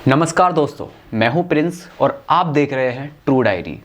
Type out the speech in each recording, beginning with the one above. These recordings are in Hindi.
नमस्कार दोस्तों, मैं हूं प्रिंस और आप देख रहे हैं ट्रू डायरी।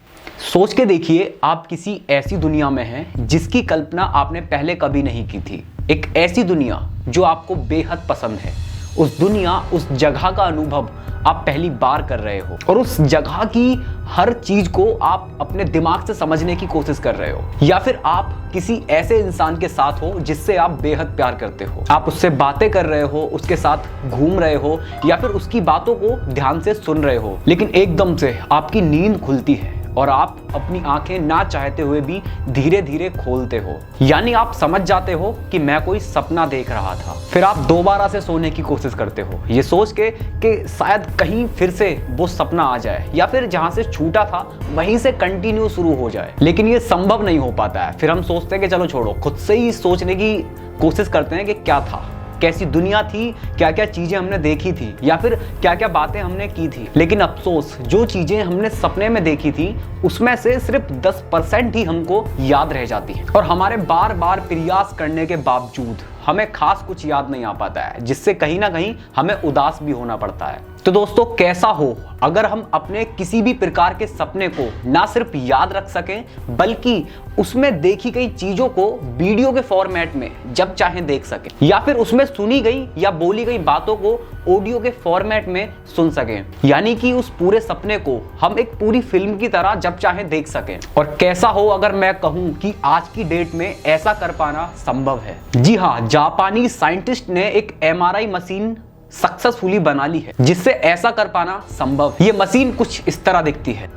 सोच के देखिए, आप किसी ऐसी दुनिया में हैं जिसकी कल्पना आपने पहले कभी नहीं की थी। एक ऐसी दुनिया जो आपको बेहद पसंद है। उस दुनिया, उस जगह का अनुभव आप पहली बार कर रहे हो और उस जगह की हर चीज को आप अपने दिमाग से समझने की कोशिश कर रहे हो, या फिर आप किसी ऐसे इंसान के साथ हो जिससे आप बेहद प्यार करते हो। आप उससे बातें कर रहे हो, उसके साथ घूम रहे हो या फिर उसकी बातों को ध्यान से सुन रहे हो, लेकिन एकदम से आपकी नींद खुलती है और आप अपनी आंखें ना चाहते हुए भी धीरे धीरे खोलते हो। यानी आप समझ जाते हो कि मैं कोई सपना देख रहा था। फिर आप दोबारा से सोने की कोशिश करते हो, ये सोच के कि शायद कहीं फिर से वो सपना आ जाए या फिर जहां से छूटा था वहीं से कंटिन्यू शुरू हो जाए, लेकिन ये संभव नहीं हो पाता है। फिर हम सोचते हैं कि चलो छोड़ो, खुद से ही सोचने की कोशिश करते हैं कि क्या था, कैसी दुनिया थी, क्या क्या चीजें हमने देखी थी या फिर क्या क्या बातें हमने की थी। लेकिन अफसोस, जो चीजें हमने सपने में देखी थी उसमें से सिर्फ 10% ही हमको याद रह जाती है और हमारे बार बार प्रयास करने के बावजूद हमें खास कुछ याद नहीं आ पाता है, जिससे कहीं ना कहीं हमें उदास भी होना पड़ता है। तो दोस्तों, कैसा हो अगर हम अपने किसी भी प्रकार के सपने को ना सिर्फ याद रख सकें बल्कि उसमें देखी गई चीजों को वीडियो के फॉर्मेट में जब चाहें देख सकें, या फिर उसमें सुनी गई या बोली गई बातों को ऑडियो के फॉर्मेट में सुन सकें। यानी कि उस पूरे सपने को हम एक पूरी फिल्म की तरह जब चाहें देख सकें। और कैसा हो अगर मैं कहूं कि आज की डेट में ऐसा कर पाना संभव है। जी हाँ, जापानी साइंटिस्ट ने एक MRI मशीन सक्सेसफुली बना ली है जिससे ऐसा कर पाना संभव। ये मशीन कुछ इस तरह दिखती है।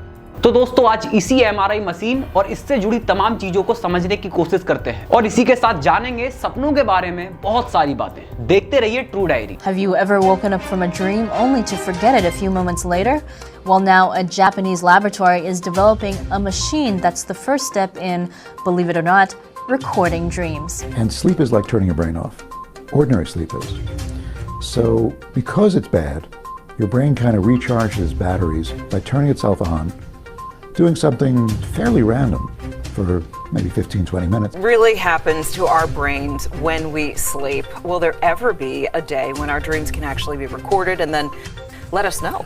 तो दोस्तों, आज इसी MRI मशीन और इससे जुड़ी तमाम चीजों को समझने की कोशिश करते हैं और इसी के साथ जानेंगे सपनों के बारे में बहुत सारी बातें। देखते रहिए true diary. Have you ever woken up from a dream only to forget it a few moments later? Well, now a Japanese laboratory is developing a machine that's the first step in, believe it or not, recording dreams. And sleep is like turning your brain off. Ordinary sleep is. So, because it's bad, your brain kind of recharges batteries by turning itself on, doing something fairly random for maybe 15-20 minutes. Really happens to our brains when we sleep. Will there ever be a day when our dreams can actually be recorded, and then let us know?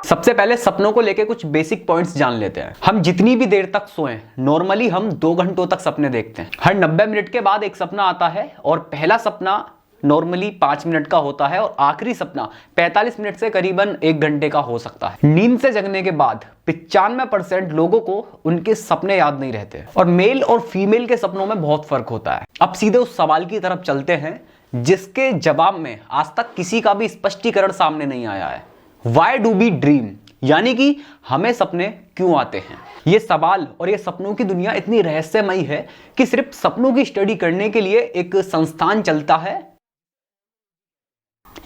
सबसे पहले सपनों को लेके कुछ बेसिक पॉइंट्स जान लेते हैं। हम जितनी भी देर तक सोएं, नॉर्मली हम 2 घंटों तक सपने देखते हैं। हर 90 मिनट के बाद एक सपना आता है और पहला सपना नॉर्मली 5 मिनट का होता है और आखिरी सपना 45 मिनट से करीबन 1 घंटे का हो सकता है। नींद से जगने के बाद 95% लोगों को उनके सपने याद नहीं रहते और मेल और फीमेल के सपनों में बहुत फर्क होता है। अब सीधे उस सवाल की तरफ चलते हैं जिसके जवाब में आज तक किसी का भी स्पष्टीकरण सामने नहीं आया है। Why do we dream? यानी कि हमें सपने क्यों आते हैं। ये सवाल और ये सपनों की दुनिया इतनी रहस्यमयी है कि सिर्फ सपनों की स्टडी करने के लिए एक संस्थान चलता है।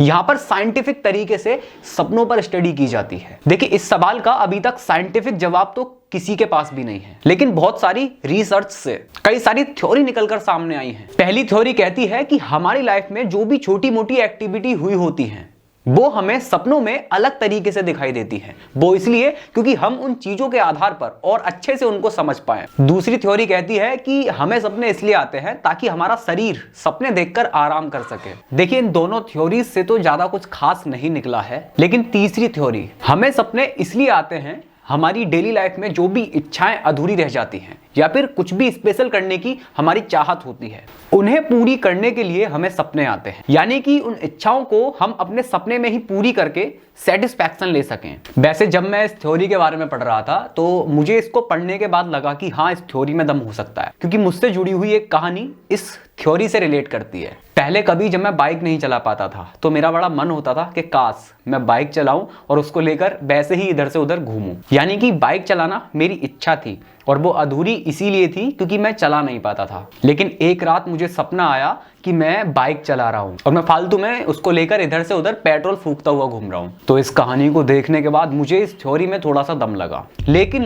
यहां पर साइंटिफिक तरीके से सपनों पर स्टडी की जाती है। देखिए, इस सवाल का अभी तक साइंटिफिक जवाब तो किसी के पास भी नहीं है, लेकिन बहुत सारी रिसर्च से कई सारी थ्योरी निकलकर सामने आई हैं। पहली थ्योरी कहती है कि हमारी लाइफ में जो भी छोटी मोटी एक्टिविटी हुई होती है वो हमें सपनों में अलग तरीके से दिखाई देती है। वो इसलिए क्योंकि हम उन चीजों के आधार पर और अच्छे से उनको समझ पाएं। दूसरी थ्योरी कहती है कि हमें सपने इसलिए आते हैं ताकि हमारा शरीर सपने देखकर आराम कर सके। देखिए, इन दोनों थ्योरीज से तो ज्यादा कुछ खास नहीं निकला है, लेकिन तीसरी थ्योरी, हमें सपने इसलिए आते हैं हमारी डेली लाइफ में जो भी इच्छाएं अधूरी रह जाती हैं या फिर कुछ भी स्पेशल करने की हमारी चाहत होती है, उन्हें पूरी करने के लिए हमें सपने आते हैं। यानी कि उन इच्छाओं को हम अपने सपने में ही पूरी करके सेटिस्फैक्शन ले सकें। वैसे जब मैं इस थ्योरी के बारे में पढ़ रहा था तो मुझे इसको पढ़ने के बाद लगा कि हाँ, इस थ्योरी में दम हो सकता है, क्योंकि मुझसे जुड़ी हुई एक कहानी इस थ्योरी से रिलेट करती है। पहले कभी जब मैं बाइक नहीं चला पाता था तो मेरा बड़ा मन होता था कि काश मैं बाइक चलाऊं और उसको लेकर वैसे ही इधर से उधर घूमूं। यानी कि बाइक चलाना मेरी इच्छा थी और वो अधूरी इसीलिए थी क्योंकि मैं चला नहीं पाता था। लेकिन एक रात मुझे सपना आया कि मैं बाइक चला रहा हूं और मैं फालतू में उसको लेकर इधर से उधर पेट्रोल फूकता हुआ घूम रहा हूं। तो इस कहानी को देखने के बाद मुझे इस थ्योरी में थोड़ा सा दम लगा। लेकिन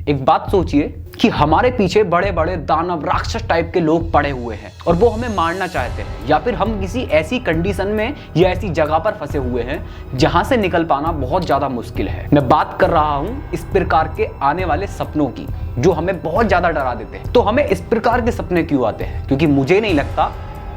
एक बात सोचिए कि हमारे पीछे बड़े बड़े दानव राक्षस टाइप के लोग पड़े हुए हैं और वो हमें मारना चाहते हैं, या फिर हम किसी ऐसी कंडीशन में या ऐसी जगह पर फंसे हुए हैं जहां से निकल पाना बहुत ज्यादा मुश्किल है। मैं बात कर रहा हूं इस प्रकार के आने वाले सपनों की। जो हमें बहुत ज्यादा डरा देते हैं। तो हमें इस प्रकार के सपने क्यों आते हैं? क्योंकि मुझे नहीं लगता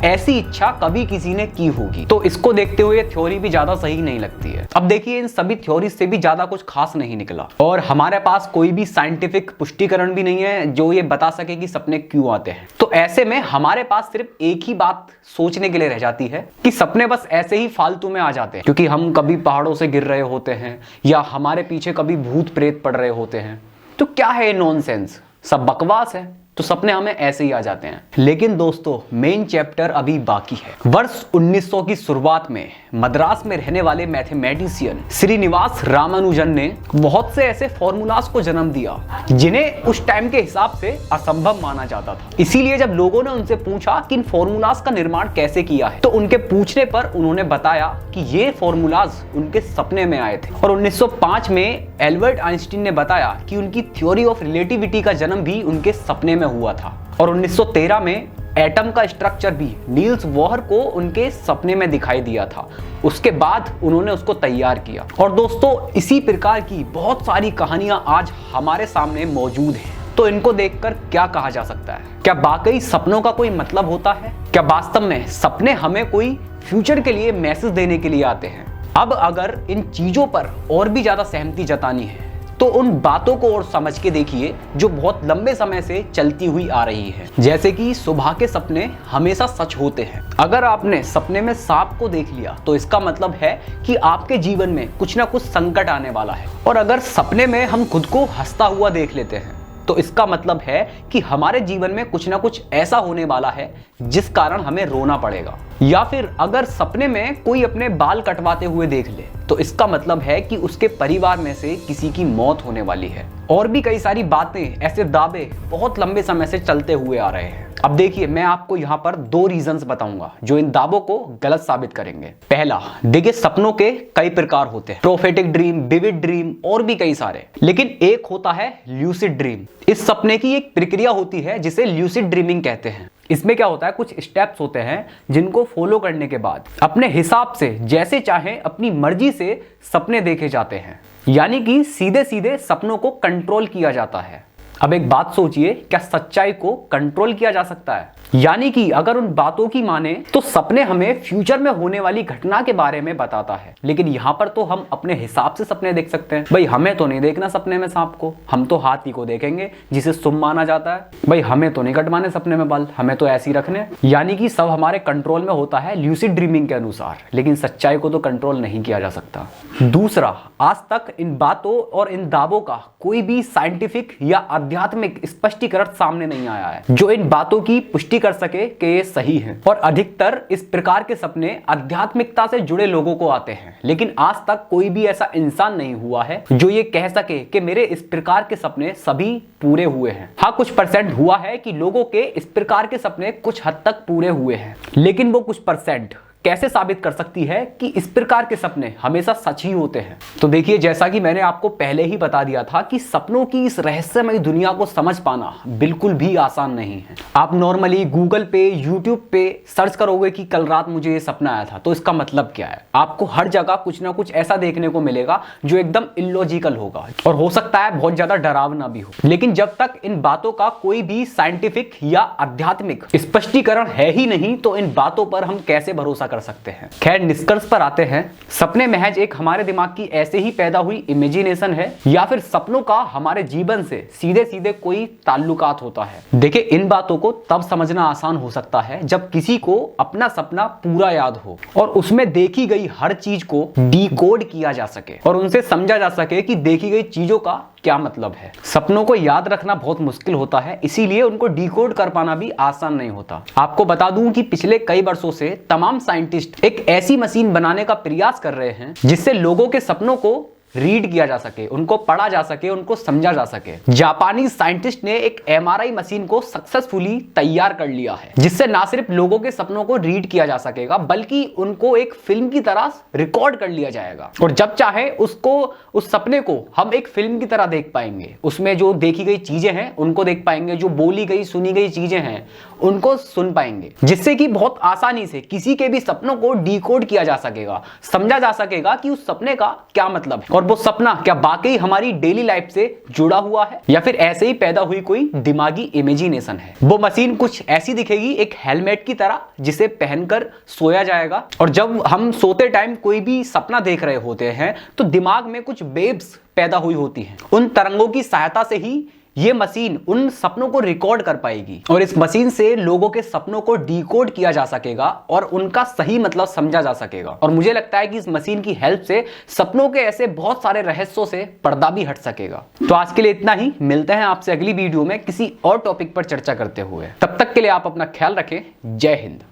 ऐसी इच्छा कभी किसी ने की होगी। तो इसको देखते हुए थ्योरी भी ज्यादा सही नहीं लगती है। अब देखिए, इन सभी थ्योरी से भी ज्यादा कुछ खास नहीं निकला और हमारे पास कोई भी साइंटिफिक पुष्टिकरण भी नहीं है जो ये बता सके कि सपने क्यों आते हैं। तो ऐसे में हमारे पास सिर्फ एक ही बात सोचने के लिए रह जाती है कि सपने बस ऐसे ही फालतू में आ जाते हैं, क्योंकि हम कभी पहाड़ों से गिर रहे होते हैं या हमारे पीछे कभी भूत प्रेत पड़ रहे होते हैं। तो क्या है ये नॉनसेंस, सब बकवास है। तो सपने हमें ऐसे ही आ जाते हैं। लेकिन दोस्तों, मेन चैप्टर अभी बाकी है। वर्ष 1900 की शुरुआत में मद्रास में रहने वाले मैथमेटिशियन श्रीनिवास रामानुजन ने बहुत से ऐसे फॉर्मूलाज को जन्म दिया जिन्हें उस टाइम के हिसाब से असंभव माना जाता था। इसीलिए जब लोगों ने उनसे पूछा कि इन फॉर्मूलाज का निर्माण कैसे किया है, तो उनके पूछने पर उन्होंने बताया कि ये फॉर्मूलाज उनके सपने में आए थे। और 1905 में एल्बर्ट आइंस्टीन ने बताया कि उनकी थ्योरी ऑफ रिलेटिविटी का जन्म भी उनके सपने में हुआ था। और 1913 में एटम का स्ट्रक्चर भी नील्स बोहर को उनके सपने में दिखाई दिया था। उसके बाद उन्होंने उसको तैयार किया। और दोस्तों, इसी प्रकार की बहुत सारी कहानियां आज हमारे सामने मौजूद हैं। तो इनको देखकर क्या कहा जा सकता है? क्या वाकई सपनों का कोई मतलब होता है? क्या वास्तव में सपने हमें कोई फ्यूचर के लिए मैसेज देने के लिए आते हैं? अब अगर इन चीजों पर और भी ज्यादा सहमति जतानी है तो उन बातों को और समझ के देखिए जो बहुत लंबे समय से चलती हुई आ रही है। जैसे कि सुबह के सपने हमेशा सच होते हैं। अगर आपने सपने में सांप को देख लिया तो इसका मतलब है कि आपके जीवन में कुछ ना कुछ संकट आने वाला है। और अगर सपने में हम खुद को हंसता हुआ देख लेते हैं तो इसका मतलब है कि हमारे जीवन में कुछ ना कुछ ऐसा होने वाला है जिस कारण हमें रोना पड़ेगा। या फिर अगर सपने में कोई अपने बाल कटवाते हुए देख ले तो इसका मतलब है कि उसके परिवार में से किसी की मौत होने वाली है। और भी कई सारी बातें, ऐसे दावे बहुत लंबे समय से चलते हुए आ रहे हैं। अब देखिए, मैं आपको यहाँ पर 2 रीजंस बताऊंगा जो इन दावों को गलत साबित करेंगे। पहला, देखिए सपनों के कई प्रकार होते हैं, प्रोफेटिक ड्रीम, विविड ड्रीम और भी कई सारे। लेकिन एक होता है ल्यूसिड ड्रीम। इस सपने की एक प्रक्रिया होती है जिसे ल्यूसिड ड्रीमिंग कहते हैं। इसमें क्या होता है, कुछ स्टेप्स होते हैं जिनको फॉलो करने के बाद अपने हिसाब से जैसे चाहे अपनी मर्जी से सपने देखे जाते हैं। यानी कि सीधे सीधे सपनों को कंट्रोल किया जाता है। अब एक बात सोचिए, क्या सच्चाई को कंट्रोल किया जा सकता है? यानी कि अगर उन बातों की माने तो सपने हमें फ्यूचर में होने वाली घटना के बारे में बताता है, लेकिन यहाँ पर तो हम अपने हिसाब से सपने देख सकते हैं। भाई हमें तो नहीं देखना सपने में सांप को, हम तो हाथी को देखेंगे जिसे शुभ माना जाता है। भाई हमें तो नहीं कटवाने सपने में बाल, हमें तो ऐसे ही रखने। यानी कि सब हमारे कंट्रोल में होता है ल्यूसिड ड्रीमिंग के अनुसार, लेकिन सच्चाई को तो कंट्रोल नहीं किया जा सकता। दूसरा, आज तक इन बातों और इन दावों का कोई भी साइंटिफिक या आध्यात्मिक स्पष्टीकरण सामने नहीं आया है जो इन बातों की पुष्टि कर सके कि ये सही है। और अधिकतर इस प्रकार के सपने आध्यात्मिकता से जुड़े लोगों को आते हैं, लेकिन आज तक कोई भी ऐसा इंसान नहीं हुआ है जो ये कह सके कि मेरे इस प्रकार के सपने सभी पूरे हुए हैं। हाँ, कुछ परसेंट हुआ है कि लोगों के इस प्रकार के सपने कुछ हद तक पूरे हुए हैं, लेकिन वो कुछ परसेंट कैसे साबित कर सकती है कि इस प्रकार के सपने हमेशा सच ही होते हैं? तो देखिए, जैसा कि मैंने आपको पहले ही बता दिया था कि सपनों की इस रहस्यमय दुनिया को समझ पाना बिल्कुल भी आसान नहीं है। आप नॉर्मली गूगल पे, यूट्यूब पे सर्च करोगे कि कल रात मुझे ये सपना आया था, तो इसका मतलब क्या है? आपको हर जगह कुछ ना कुछ ऐसा देखने को मिलेगा जो एकदम इलॉजिकल होगा और हो सकता है बहुत ज्यादा डरावना भी हो। लेकिन जब तक इन बातों का कोई भी साइंटिफिक या आध्यात्मिक स्पष्टीकरण है ही नहीं तो इन बातों पर हम कैसे भरोसा कर सकते हैं? खैर, निष्कर्ष पर आते हैं। सपने महज एक हमारे दिमाग की ऐसे ही पैदा हुई इमेजिनेशन है या फिर सपनों का हमारे जीवन से सीधे सीधे कोई ताल्लुकात होता है? देखिए, इन बातों को तब समझना आसान हो सकता है जब किसी को अपना सपना पूरा याद हो और उसमें देखी गई हर चीज को डिकोड किया जा सके और उनसे समझा जा सके कि देखी गई चीजों का क्या मतलब है। सपनों को याद रखना बहुत मुश्किल होता है, इसीलिए उनको डिकोड कर पाना भी आसान नहीं होता। आपको बता दूं कि पिछले कई वर्षों से तमाम साइंटिस्ट एक ऐसी मशीन बनाने का प्रयास कर रहे हैं जिससे लोगों के सपनों को रीड किया जा सके, उनको पढ़ा जा सके, उनको समझा जा सके। जापानी साइंटिस्ट ने एक MRI मशीन को सक्सेसफुली तैयार कर लिया है जिससे ना सिर्फ लोगों के सपनों को रीड किया जा सकेगा बल्कि उनको एक फिल्म की तरह रिकॉर्ड कर लिया जाएगा और जब चाहे उसको, उस सपने को हम एक फिल्म की तरह देख पाएंगे। उसमें जो देखी गई चीजें हैं उनको देख पाएंगे, जो बोली गई सुनी गई चीजें हैं उनको सुन पाएंगे, जिससे कि बहुत आसानी से किसी के भी सपनों को डिकोड किया जा सकेगा, समझा जा सकेगा कि उस सपने का क्या मतलब है। और वो सपना क्या वाकई हमारी डेली लाइफ से जुड़ा हुआ है या फिर ऐसे ही पैदा हुई कोई दिमागी इमेजिनेशन है। वो मशीन कुछ ऐसी दिखेगी, एक हेलमेट की तरह, जिसे पहनकर सोया जाएगा और जब हम सोते टाइम कोई भी सपना देख रहे होते हैं तो दिमाग में कुछ वेव्स पैदा हुई होती हैं। उन तरंगों की सहायता से ही ये मशीन उन सपनों को रिकॉर्ड कर पाएगी और इस मशीन से लोगों के सपनों को डिकोड किया जा सकेगा और उनका सही मतलब समझा जा सकेगा। और मुझे लगता है कि इस मशीन की हेल्प से सपनों के ऐसे बहुत सारे रहस्यों से पर्दा भी हट सकेगा। तो आज के लिए इतना ही, मिलते हैं आपसे अगली वीडियो में किसी और टॉपिक पर चर्चा करते हुए। तब तक के लिए आप अपना ख्याल रखें। जय हिंद।